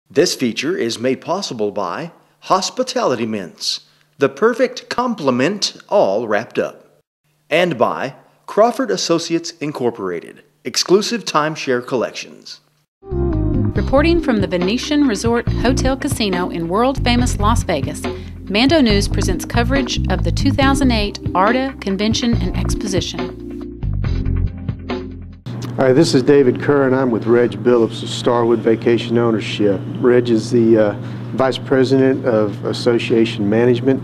This feature is made possible by Hospitality Mints, the perfect complement all wrapped up, and by Crawford Associates Incorporated, exclusive timeshare collections. Reporting from the Venetian Resort Hotel Casino in world-famous Las Vegas, Mando News presents coverage of the 2008 ARDA Convention and Exposition. Hi, this is David Kerr, and I'm with Reg Billups of Starwood Vacation Ownership. Reg is the Vice President of Association Management,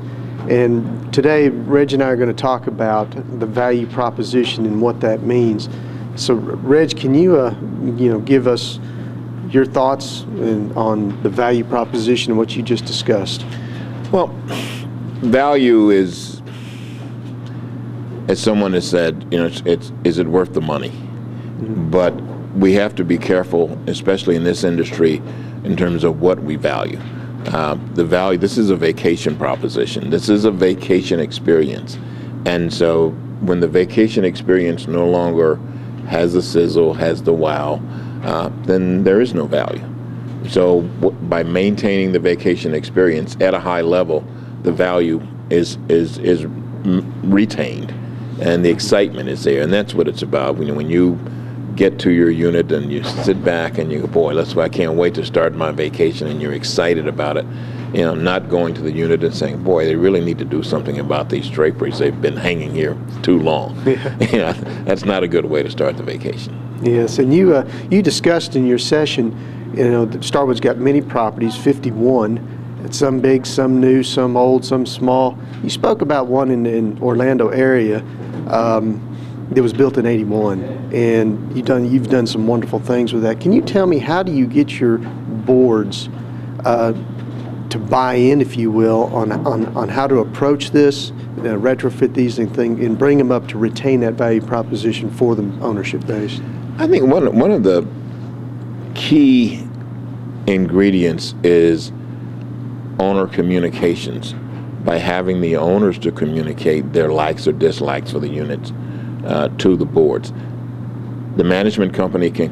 and today Reg and I are going to talk about the value proposition and what that means. So, Reg, can you give us your thoughts on the value proposition and what you just discussed? Well, value is, as someone has said, is it worth the money? But we have to be careful, especially in this industry, in terms of what we value. The value, this is a vacation proposition. This is a vacation experience. And so when the vacation experience no longer has the sizzle, has the wow, then there is no value. So by maintaining the vacation experience at a high level, the value is retained, and the excitement is there, and that's what it's about. When you get to your unit and you sit back and you go, boy, I can't wait to start my vacation, and you're excited about it. Not going to the unit and saying, boy, they really need to do something about these draperies. They've been hanging here too long. Yeah. That's not a good way to start the vacation. Yes, and you discussed in your session, that Starwood's got many properties, 51, some big, some new, some old, some small. You spoke about one in Orlando area that was built in '81, and you've done some wonderful things with that. Can you tell me, how do you get your boards to buy in, if you will, on how to approach this, retrofit these and bring them up to retain that value proposition for the ownership base? I think one of the key ingredients is owner communications, by having the owners to communicate their likes or dislikes for the units to the boards. The management company can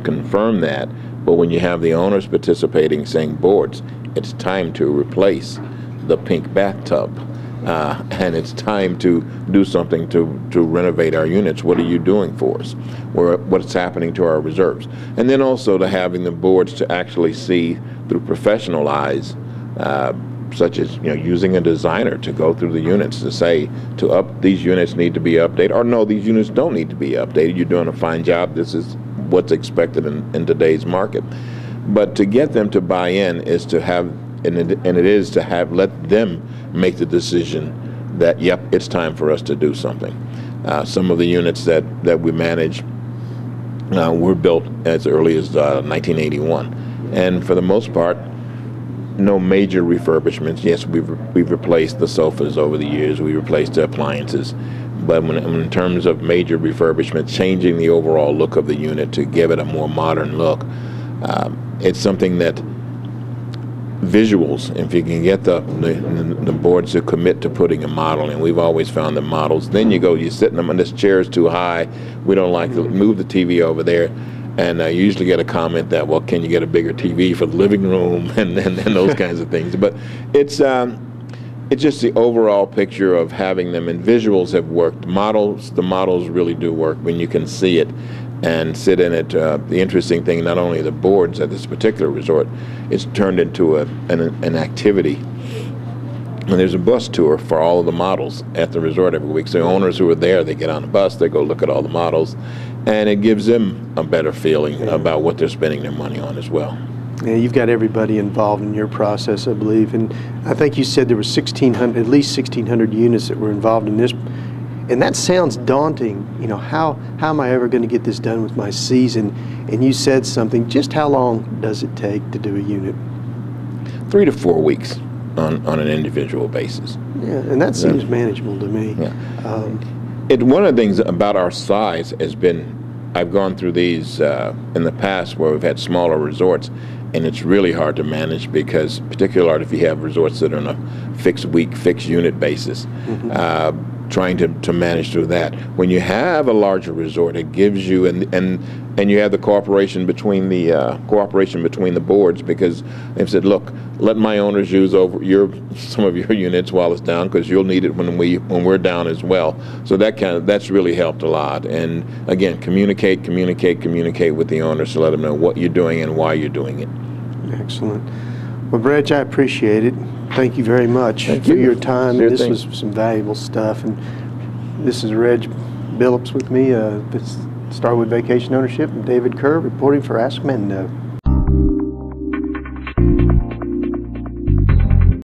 confirm that, but when you have the owners participating, saying, boards, it's time to replace the pink bathtub, and it's time to do something to renovate our units. What are you doing for us? What's happening to our reserves? And then also to having the boards to actually see through professional eyes, such as using a designer to go through the units to say, these units need to be updated, or no, these units don't need to be updated. You're doing a fine job. This is what's expected in today's market. But to get them to buy in is to have, and it is to let them make the decision that, yep, it's time for us to do something. Some of the units that we manage were built as early as 1981, and for the most part, no major refurbishments. Yes, we've replaced the sofas over the years. We replaced the appliances, but in terms of major refurbishment, changing the overall look of the unit to give it a more modern look, it's something that visuals, if you can get the boards to commit to putting a model in. We've always found the models. Then you sit in them, and this chair is too high. We don't like to move the TV over there. And I usually get a comment that, well, can you get a bigger TV for the living room and those kinds of things. But it's just the overall picture of having them, and visuals have worked. The models really do work when you can see it and sit in it. The interesting thing, not only the boards at this particular resort, it's turned into an activity. And there's a bus tour for all of the models at the resort every week. So owners who are there, they get on the bus, they go look at all the models, and it gives them a better feeling about what they're spending their money on as well. Yeah, you've got everybody involved in your process, I believe, and I think you said there were at least 1,600 units that were involved in this, and that sounds daunting. How am I ever going to get this done with my season? And you said something. Just how long does it take to do a unit? 3 to 4 weeks on an individual basis. Yeah, and that seems manageable to me. Yeah. One of the things about our size has been, I've gone through these in the past where we've had smaller resorts, and it's really hard to manage, because particularly if you have resorts that are on a fixed week, fixed unit basis, trying to manage through that. When you have a larger resort, it gives you, and and you have the cooperation between the boards, because they've said, look, let my owners use some of your units while it's down, because you'll need it when we're down as well. So that's really helped a lot. And again, communicate with the owners to let them know what you're doing and why you're doing it. Excellent. Well, Reg, I appreciate it. Thank you very much for your time. Sure This thing. was some valuable stuff. And this is Reg Billups with me, this Starwood Vacation Ownership, and David Kerr reporting for Ask Mando.